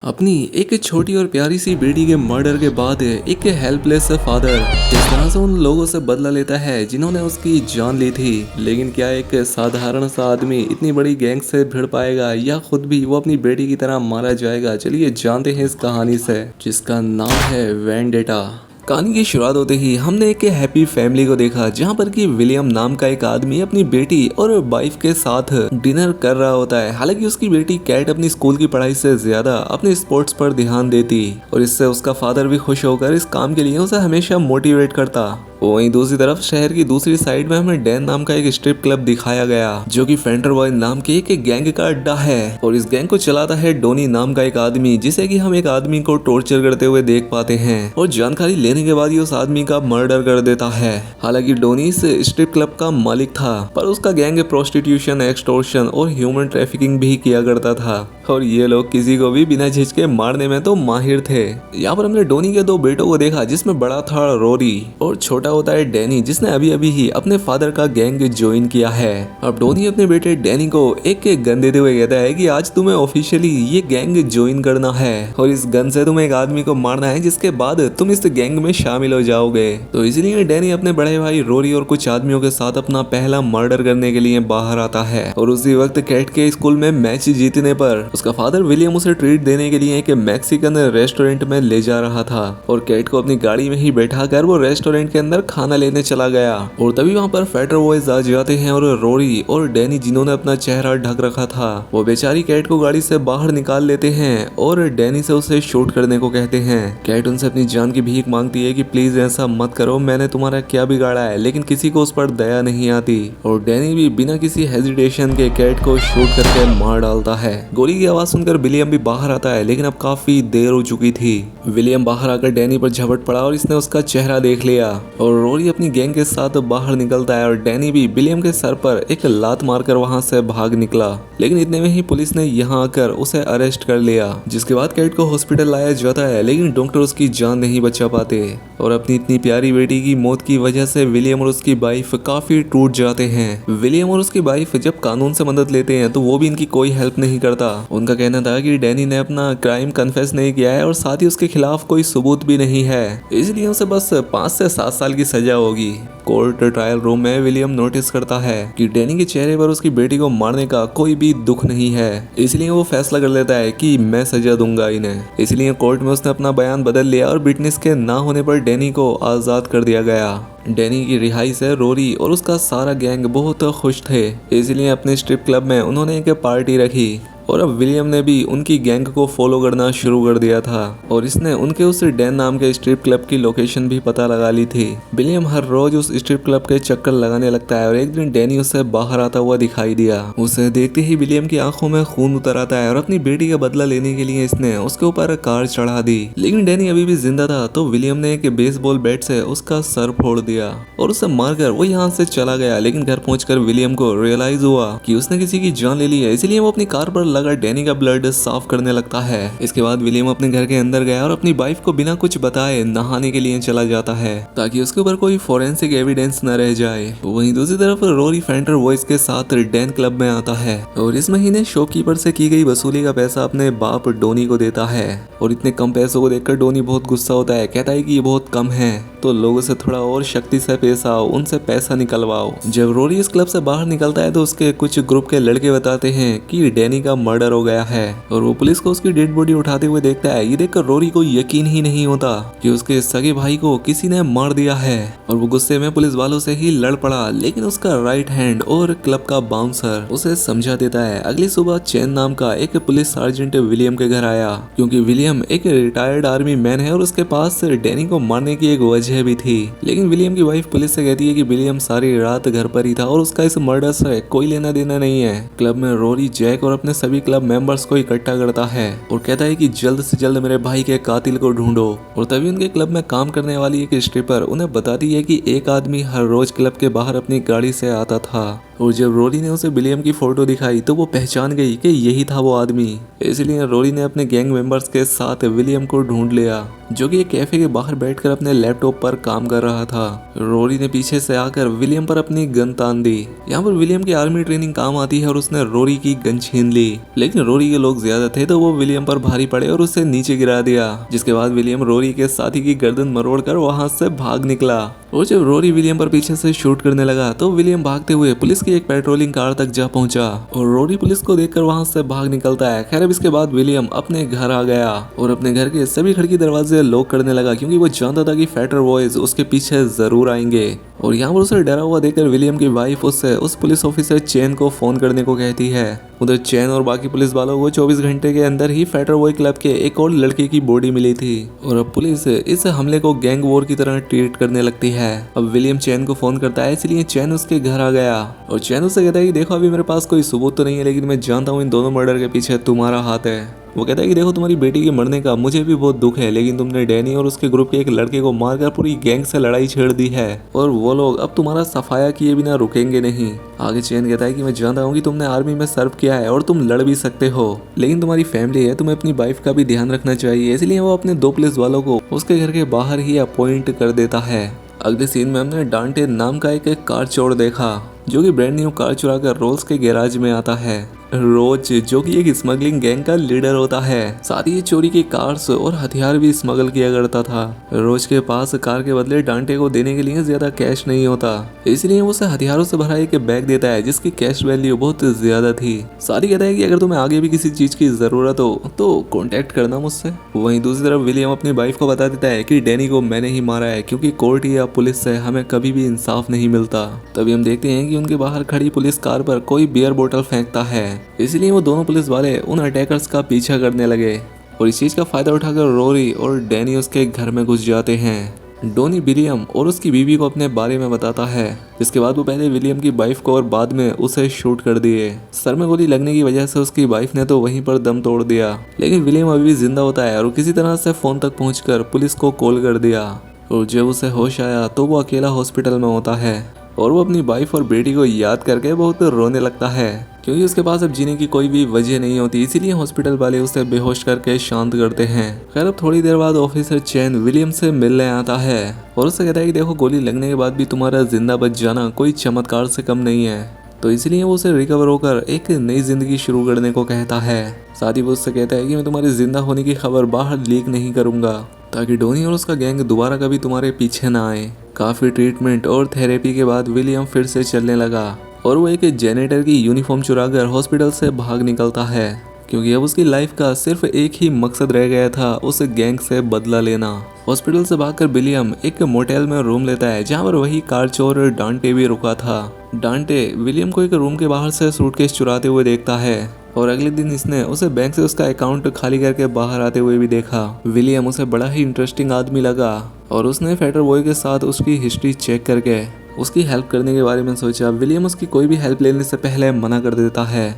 अपनी एक छोटी और प्यारी सी बेटी के मर्डर के बाद एक हेल्पलेस फादर इस तरह से उन लोगों से बदला लेता है जिन्होंने उसकी जान ली थी। लेकिन क्या एक साधारण सा आदमी इतनी बड़ी गैंग से भिड़ पाएगा या खुद भी वो अपनी बेटी की तरह मारा जाएगा? चलिए जानते हैं इस कहानी से, जिसका नाम है वेंडेटा। कहानी की शुरुआत होते ही हमने एक हैप्पी फैमिली को देखा जहां पर कि विलियम नाम का एक आदमी अपनी बेटी और वाइफ के साथ डिनर कर रहा होता है। हालांकि उसकी बेटी कैट अपनी स्कूल की पढ़ाई से ज्यादा अपने स्पोर्ट्स पर ध्यान देती और इससे उसका फादर भी खुश होकर इस काम के लिए उसे हमेशा मोटिवेट करता। वहीं दूसरी तरफ शहर की दूसरी साइड में हमें डैन नाम का एक स्ट्रिप क्लब दिखाया गया जो कि फेंटर बॉय नाम के एक गैंग का अड्डा है और इस गैंग को चलाता है डोनी नाम का एक आदमी, जिसे कि हम एक आदमी को टॉर्चर करते हुए देख पाते हैं और जानकारी लेने के बाद ही उस आदमी का मर्डर कर देता है। हालांकि डोनी इस स्ट्रिप क्लब का मालिक था पर उसका गैंग प्रोस्टिट्यूशन, एक्सटॉर्शन और ह्यूमन ट्रैफिकिंग भी किया करता था और ये लोग किसी को भी बिना झिझके मारने में तो माहिर थे। यहाँ पर हमने डोनी के दो बेटों को देखा जिसमें बड़ा था रोरी और छोटा होता है डैनी, जिसने अभी अभी ही अपने फादर का गैंग ज्वाइन किया है। अब डोनी अपने बेटे डैनी को एक गन देते हुए कहता है कि आज तुम्हें ऑफिशियली ये गैंग ज्वाइन करना है और इस गन से तुम्हें एक आदमी को मारना है जिसके बाद तुम इस गैंग में शामिल हो जाओगे। तो इसलिए डैनी अपने बड़े भाई रोरी और कुछ आदमियों के साथ अपना पहला मर्डर करने के लिए बाहर आता है और उसी वक्त कैट के स्कूल में मैच जीतने पर उसका फादर विलियम उसे ट्रीट देने के लिए एक मैक्सिकन रेस्टोरेंट में ले जा रहा था और कैट को अपनी गाड़ी में ही बैठा कर वो रेस्टोरेंट के अंदर खाना लेने चला गया। और तभी वहाँ पर फेटर बॉयज आ जाते हैं और रोरी और डैनी जिन्होंने अपना चेहरा ढक रखा था वो बेचारी कैट को गाड़ी से बाहर निकाल लेते हैं और डैनी से उसे शूट करने को कहते हैं। कैट उनसे अपनी जान की भीख मांगती है कि प्लीज ऐसा मत करो, मैंने तुम्हारा क्या बिगाड़ा है, लेकिन किसी को उस पर दया नहीं आती और डैनी भी बिना किसी हेजिटेशन के कैट को शूट करके मार डालता है। गोली की आवाज सुनकर विलियम भी बाहर आता है लेकिन अब काफी देर हो चुकी थी। विलियम बाहर आकर डैनी पर झपट पड़ा और इसने उसका चेहरा देख लिया और रोरी अपनी गैंग के साथ बाहर निकलता है और डैनी भी विलियम के सर पर एक लात मारकर वहां से भाग निकला। लेकिन इतने में ही पुलिस ने यहां आकर उसे अरेस्ट कर लिया, जिसके बाद कैट को हॉस्पिटल लाया जाता है लेकिन डॉक्टर उसकी जान नहीं बचा पाते और अपनी इतनी प्यारी बेटी की मौत की वजह से विलियम और उसकी वाइफ काफी टूट जाते हैं। विलियम और उसकी वाइफ जब कानून से मदद लेते हैं तो वो भी इनकी कोई हेल्प नहीं करता। उनका कहना था कि डैनी ने अपना क्राइम कन्फेस नहीं किया है और साथ ही उसके खिलाफ कोई सबूत भी नहीं है, इसलिए उसे बस 5 से 7 साल की सजा होगी। कोर्ट ट्रायल रूम में विलियम नोटिस करता है कि डैनी के चेहरे पर उसकी बेटी को मारने का कोई भी दुख नहीं है, इसलिए वो फैसला कर लेता है कि मैं सजा दूंगा इन्हें। इसलिए कोर्ट में उसने अपना बयान बदल लिया और विटनेस के ना होने पर डैनी को आजाद कर दिया गया। डैनी की रिहाई से रोरी और उसका सारा गैंग बहुत खुश थे, इसलिए अपने स्ट्रिप क्लब में उन्होंने एक पार्टी रखी और अब विलियम ने भी उनकी गैंग को फॉलो करना शुरू कर दिया था और इसने उनके उस डैन नाम के स्ट्रिप क्लब की लोकेशन भी पता लगा ली थी। विलियम हर रोज उस स्ट्रिप क्लब के चक्कर लगाने लगता है और एक दिन डैनी उससे बाहर आता हुआ दिखाई दिया। उसे देखते ही विलियम की आंखों में खून उतर आता है और अपनी बेटी का बदला लेने के लिए इसने उसके ऊपर कार चढ़ा दी। लेकिन डैनी अभी भी जिंदा था तो विलियम ने एक बेसबॉल बैट से उसका सर फोड़ दिया और उसे मारकर वो यहाँ से चला गया। लेकिन घर पहुंचकर विलियम को रियलाइज हुआ कि उसने किसी की जान ले ली है, इसलिए वो अपनी कार पर लगा डैनी का ब्लड साफ करने लगता है। इसके बाद विलियम अपने घर के अंदर गया और अपनी वाइफ को बिना कुछ बताए नहाने के लिए चला जाता है ताकि उसके ऊपर कोई फोरेंसिक एविडेंस न रह जाए। वहीं दूसरी तरफ रोरी फेंटर वॉइस के साथ डैन क्लब में आता है और इस महीने शॉपकीपर से की गई वसूली का पैसा अपने बाप डोनी को देता है और इतने कम पैसों को देखकर डोनी बहुत गुस्सा होता है, कहता है कि ये बहुत कम है तो लोगों से थोड़ा और शक्ति से पेश आओ, उनसे पैसा निकलवाओ। जब रोरी इस क्लब से बाहर निकलता है तो उसके कुछ ग्रुप के लड़के बताते हैं कि डैनी का मर्डर हो गया है और वो पुलिस को उसकी डेड बॉडी उठाते हुए देखता है। ये देखकर रोरी को यकीन ही नहीं होता कि उसके सगे भाई को किसी ने मार दिया है और वो गुस्से में पुलिस वालों से ही लड़ पड़ा। लेकिन उसका राइट हैंड और क्लब का बाउंसर उसे समझा देता है। अगली सुबह चैन नाम का एक पुलिस सार्जेंट विलियम के घर आया क्योंकि विलियम एक रिटायर्ड आर्मी मैन है और उसके पास डैनी को मारने की एक वजह भी थी। लेकिन विलियम की वाइफ पुलिस से कहती है कि विलियम सारी रात घर पर ही था और उसका इस मर्डर से कोई लेना देना नहीं है। क्लब में रोरी जैक और अपने सभी क्लब मेंबर्स को इकट्ठा करता है और कहता है कि जल्द से जल्द मेरे भाई के कातिल को ढूंढो। और तभी उनके क्लब में काम करने वाली एक स्ट्रिपर उन्हें बताती है कि एक आदमी हर रोज क्लब के बाहर अपनी गाड़ी से आता था और जब रोरी ने उसे विलियम की फोटो दिखाई तो वो पहचान गई कि यही था वो आदमी। इसलिए रोरी ने अपने गैंग मेंबर्स के साथ विलियम को ढूंढ लिया, जो कि एक कैफे के बाहर बैठकर अपने लैपटॉप पर काम कर रहा था। रोरी ने पीछे से आकर विलियम पर अपनी गन तान दी। यहाँ पर विलियम की आर्मी ट्रेनिंग काम आती है और उसने रोरी की गन छीन ली, लेकिन रोरी के लोग ज्यादा थे तो वो विलियम पर भारी पड़े और उसे नीचे गिरा दिया, जिसके बाद विलियम रोरी के साथी की गर्दन मरोड़कर वहां से भाग निकला। और जब रोरी विलियम पर पीछे से शूट करने लगा तो विलियम भागते हुए पुलिस की एक पेट्रोलिंग कार तक जा पहुंचा और रोरी पुलिस को देखकर वहां से भाग निकलता है। खैर अब इसके बाद विलियम अपने घर आ गया और अपने घर के सभी खिड़की दरवाजे लॉक करने लगा, क्योंकि वो जानता था कि फैटर बॉयज उसके पीछे जरूर आएंगे। और यहाँ पर उसे डरा हुआ देखकर विलियम की वाइफ उससे उस पुलिस ऑफिसर चैन को फोन करने को कहती है। उधर चैन और बाकी पुलिस वालों को 24 घंटे के अंदर ही फैटर बॉय क्लब के एक और लड़के की बॉडी मिली थी और अब पुलिस इस हमले को गैंग वॉर की तरह ट्रीट करने लगती है। अब विलियम चैन को फोन करता है, इसलिए चैन उसके घर आ गया और चैन उससे कहता है कि देखो अभी मेरे पास कोई सबूत तो नहीं है, लेकिन मैं जानता हूँ इन दोनों मर्डर के पीछे तुम्हारा हाथ है। वो कहता है कि देखो तुम्हारी बेटी के मरने का मुझे भी बहुत दुख है, लेकिन तुमने डैनी और उसके ग्रुप के एक लड़के को मारकर पूरी गैंग से लड़ाई छेड़ दी है और वो लोग अब तुम्हारा सफाया किए बिना रुकेंगे नहीं। आगे चैन कहता है कि मैं जानता हूँ कि तुमने आर्मी में सर्व किया है और तुम लड़ भी सकते हो, लेकिन तुम्हारी फैमिली है, तुम्हें अपनी वाइफ का भी ध्यान रखना चाहिए। इसलिए वो अपने 2 पुलिस वालों को उसके घर के बाहर ही अपॉइंट कर देता है। अगले सीन में हमने डांटे नाम का एक कार चोर देखा, जो कि ब्रांड न्यू कार चुरा कर रोल्स के गैराज में आता है। रोज जो कि एक स्मगलिंग गैंग का लीडर होता है, साथ ही ये चोरी की कार्स और हथियार भी स्मगल किया करता था। रोज के पास कार के बदले डांटे को देने के लिए ज्यादा कैश नहीं होता, इसलिए वो उसे हथियारों से भरा एक बैग देता है जिसकी कैश वैल्यू बहुत ज्यादा थी। साथ ही कहता है कि अगर तुम्हें आगे भी किसी चीज की जरूरत हो तो कॉन्टेक्ट करना मुझसे। वहीं दूसरी तरफ विलियम अपनी वाइफ को बता देता है कि डैनी को मैंने ही मारा है, क्योंकि कोर्ट या पुलिस से हमें कभी भी इंसाफ नहीं मिलता। तभी हम देखते हैं कि उनके बाहर खड़ी पुलिस कार पर कोई बियर बोतल फेंकता है, इसलिए वो दोनों पुलिस वाले उन अटैकर्स का पीछा करने लगे और इस चीज का फायदा उठाकर रोरी और डैनी उसके घर में घुस जाते हैं। डोनी विलियम और उसकी बीवी को अपने बारे में बताता है, जिसके बाद वो पहले विलियम की वाइफ को और बाद में उसे शूट कर दिए। सर में गोली लगने की वजह से उसकी वाइफ ने तो वहीं पर दम तोड़ दिया, लेकिन विलियम अभी भी जिंदा होता है और किसी तरह से फोन तक पहुंचकर पुलिस को कॉल कर दिया। और जब उसे होश आया तो वो अकेला हॉस्पिटल में होता है और वो अपनी वाइफ और बेटी को याद करके बहुत रोने लगता है, क्योंकि उसके पास अब जीने की कोई भी वजह नहीं होती। इसीलिए हॉस्पिटल वाले उसे बेहोश करके शांत करते हैं। खैर अब थोड़ी देर बाद ऑफिसर चैन विलियम से मिलने आता है और उससे कहता है कि देखो गोली लगने के बाद भी तुम्हारा जिंदा बच जाना कोई चमत्कार से कम नहीं है, तो इसलिए वो उसे रिकवर होकर एक नई जिंदगी शुरू करने को कहता है। साथ ही वो उससे कहता है कि मैं तुम्हारे जिंदा होने की खबर बाहर लीक नहीं करूंगा, ताकि डोनी और उसका गैंग दोबारा कभी तुम्हारे पीछे ना आए। काफी ट्रीटमेंट और थेरेपी के बाद विलियम फिर से चलने लगा और वो एक जेनेटर की यूनिफॉर्म चुराकर हॉस्पिटल से भाग निकलता है, क्योंकि अब उसकी लाइफ का सिर्फ एक ही मकसद रह गया था, उस गैंग से बदला लेना। हॉस्पिटल से भागकर विलियम एक मोटेल में रूम लेता है, जहाँ पर वही कार चोर डांटे भी रुका था। डांटे विलियम को एक रूम के बाहर से सूटकेस चुराते हुए देखता है और अगले दिन इसने उसे बैंक से उसका अकाउंट खाली करके बाहर आते हुए भी देखा। विलियम उसे बड़ा ही इंटरेस्टिंग आदमी लगा और उसने फैटर बॉय के साथ उसकी हिस्ट्री चेक करके उसकी हेल्प करने के बारे में सोचा। विलियम उसकी कोई भी हेल्प लेने से पहले मना कर देता है,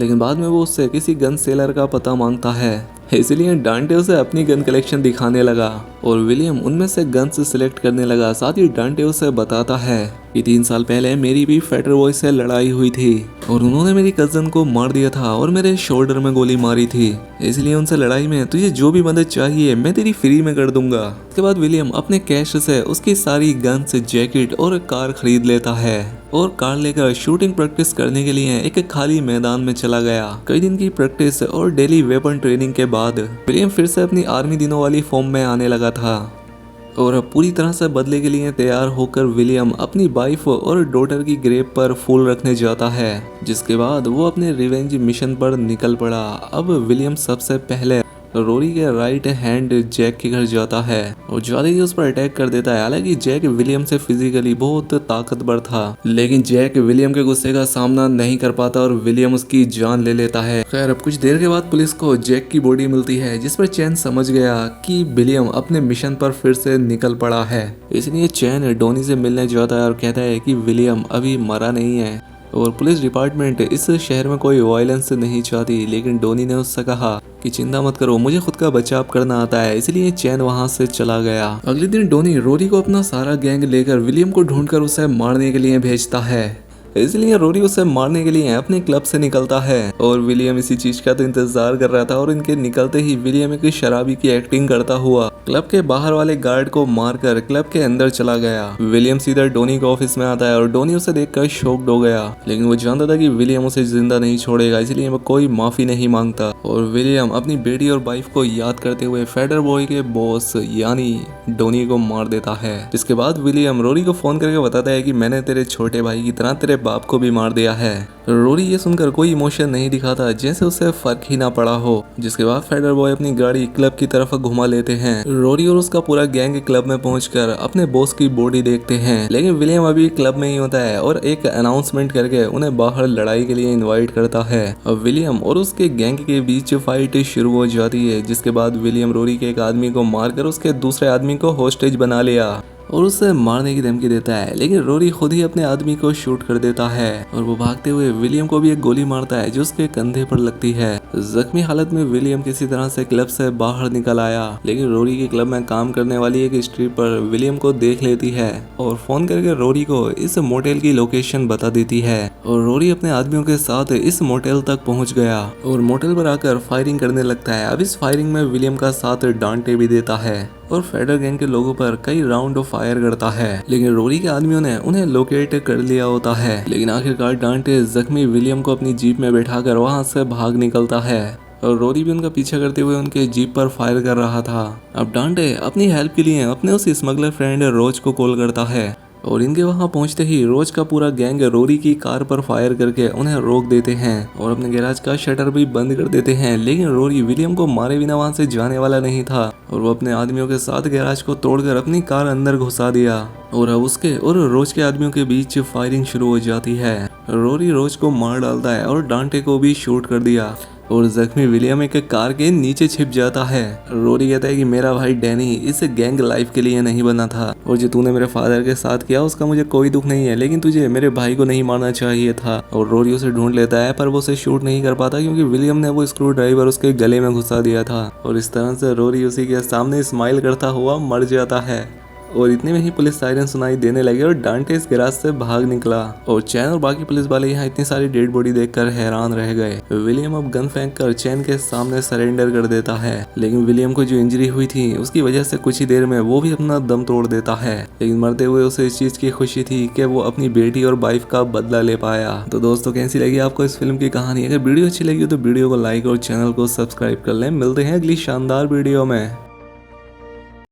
लेकिन बाद में वो उससे किसी गन सेलर का पता मांगता है, इसलिए डांटे उसे अपनी गन कलेक्शन दिखाने लगा और विलियम उनमें से गन्स सिलेक्ट करने लगा। साथ ही डांटे उसे बताता है कि 3 साल पहले मेरी भी फैटर बॉय से लड़ाई हुई थी और उन्होंने मेरी कजन को मार दिया था और मेरे शोल्डर में गोली मारी थी, इसलिए उनसे लड़ाई में तुझे जो भी मदद चाहिए मैं तेरी फ्री में कर दूंगा। इसके बाद विलियम अपने कैश से उसकी सारी गन्स, जैकेट और कार खरीद लेता है और कार लेकर शूटिंग प्रैक्टिस करने के लिए एक खाली मैदान में चला गया। कई दिन की प्रैक्टिस और डेली वेपन ट्रेनिंग के बाद विलियम फिर से अपनी आर्मी दिनों वाली फॉर्म में आने लगा था और अब पूरी तरह से बदले के लिए तैयार होकर विलियम अपनी वाइफ और डॉटर की ग्रेव पर फूल रखने जाता है, जिसके बाद वो अपने रिवेंज मिशन पर निकल पड़ा। अब विलियम सबसे पहले रोरी के राइट हैंड जैक के घर जाता है और जाते ही उस पर अटैक कर देता है। हालांकि जैक विलियम से फिजिकली बहुत ताकतवर था, लेकिन जैक विलियम के गुस्से का सामना नहीं कर पाता और विलियम उसकी जान ले लेता है। खैर अब कुछ देर के बाद पुलिस को जैक की बॉडी मिलती है, जिस पर चैन समझ गया कि विलियम अपने मिशन पर फिर से निकल पड़ा है। इसलिए चैन डोनी से मिलने जाता है और कहता है कि विलियम अभी मरा नहीं है और पुलिस डिपार्टमेंट इस शहर में कोई वायलेंस नहीं चाहती, लेकिन डोनी ने उससे कहा कि चिंता मत करो, मुझे खुद का बचाव करना आता है। इसलिए चैन वहां से चला गया। अगले दिन डोनी रोरी को अपना सारा गैंग लेकर विलियम को ढूंढकर उसे मारने के लिए भेजता है। इसलिए रोरी उसे मारने के लिए अपने क्लब से निकलता है और विलियम इसी चीज का तो इंतजार कर रहा था और इनके निकलते ही विलियम एक शराबी की एक्टिंग करता हुआ क्लब के बाहर वाले गार्ड को मारकर क्लब के अंदर चला गया। विलियम सीधा डोनी के ऑफिस में आता है और डोनी उसे देखकर शॉक्ड हो गया, लेकिन वो जानता था कि विलियम उसे जिंदा नहीं छोड़ेगा, इसलिए वो कोई माफी नहीं मांगता। और विलियम अपनी बेटी और वाइफ को याद करते हुए फेडर बॉय के बॉस यानी डोनी को मार देता है। इसके बाद विलियम रोरी को फोन करके बताता है कि मैंने तेरे छोटे भाई की तरह तेरे बाप को भी मार दिया है। रोरी ये सुनकर कोई इमोशन नहीं दिखाता, जैसे उसे फर्क ही ना पड़ा हो। जिसके बाद फेडर बॉय अपनी गाड़ी क्लब की तरफ घुमा लेते हैं। रोरी और उसका पूरा गैंग क्लब में पहुंचकर अपने बॉस की बॉडी देखते हैं, लेकिन विलियम अभी क्लब में ही होता है और एक अनाउंसमेंट करके उन्हें बाहर लड़ाई के लिए इनवाइट करता है। अब विलियम और उसके गैंग के बीच फाइट शुरू हो जाती है, जिसके बाद विलियम रोरी के एक आदमी को मारकर उसके दूसरे आदमी को होस्टेज बना लिया और उसे मारने की धमकी देता है, लेकिन रोरी खुद ही अपने आदमी को शूट कर देता है और वो भागते हुए विलियम को भी एक गोली मारता है जो उसके कंधे पर लगती है। जख्मी हालत में विलियम किसी तरह से क्लब से बाहर निकल आया, लेकिन रोरी के क्लब में काम करने वाली एक स्ट्रिपर विलियम को देख लेती है और फोन करके रोरी को इस मोटेल की लोकेशन बता देती है और रोरी अपने आदमियों के साथ इस मोटेल तक पहुंच गया और मोटेल पर आकर फायरिंग करने लगता है। अब इस फायरिंग में विलियम का साथ डांटे भी देता है और फेडर गैंग के लोगों पर कई राउंड फायर करता है, लेकिन रोरी के आदमियों ने उन्हें लोकेट कर लिया होता है। लेकिन आखिरकार डांटे जख्मी विलियम को अपनी जीप में बैठाकर वहां से भाग निकलता है और रोरी भी उनका पीछा करते हुए उनके जीप पर फायर कर रहा था। अब डांटे अपनी हेल्प के लिए अपने उस स्मगलर फ्रेंड रोज को कॉल करता है और इनके वहां पहुंचते ही रोज का पूरा गैंग रोरी की कार पर फायर करके उन्हें रोक देते हैं और अपने गैराज का शटर भी बंद कर देते हैं। लेकिन रोरी विलियम को मारे बिना वहां से जाने वाला नहीं था और वो अपने आदमियों के साथ गैराज को तोड़कर अपनी कार अंदर घुसा दिया और अब उसके और रोज के आदमियों के बीच फायरिंग शुरू हो जाती है। रोरी रोज को मार डालता है और डांटे को भी शूट कर दिया और जख्मी विलियम एक कार के नीचे छिप जाता है। रोरी कहता है कि मेरा भाई डैनी इस गैंग लाइफ के लिए नहीं बना था और जो तूने मेरे फादर के साथ किया उसका मुझे कोई दुख नहीं है, लेकिन तुझे मेरे भाई को नहीं मारना चाहिए था। और रोरी उसे ढूंढ लेता है पर वो उसे शूट नहीं कर पाता क्योंकि विलियम ने वो स्क्रू ड्राइवर उसके गले में घुसा दिया था और इस तरह से रोरी उसी के सामने स्माइल करता हुआ मर जाता है। और इतने में ही पुलिस सायरन सुनाई देने लगे और डांटे इस गैराज से भाग निकला और चैन और बाकी पुलिस वाले यहाँ इतनी सारी डेड बॉडी देखकर हैरान रह गए। विलियम अब गन फेंक कर चैन के सामने सरेंडर कर देता है, लेकिन विलियम को जो इंजरी हुई थी उसकी वजह से कुछ ही देर में वो भी अपना दम तोड़ देता है, लेकिन मरते हुए उसे इस चीज की खुशी थी कि वो अपनी बेटी और वाइफ का बदला ले पाया। तो दोस्तों कैसी लगी आपको इस फिल्म की कहानी? अगर वीडियो अच्छी लगी तो वीडियो को लाइक और चैनल को सब्सक्राइब कर लें। मिलते हैं अगली शानदार वीडियो में।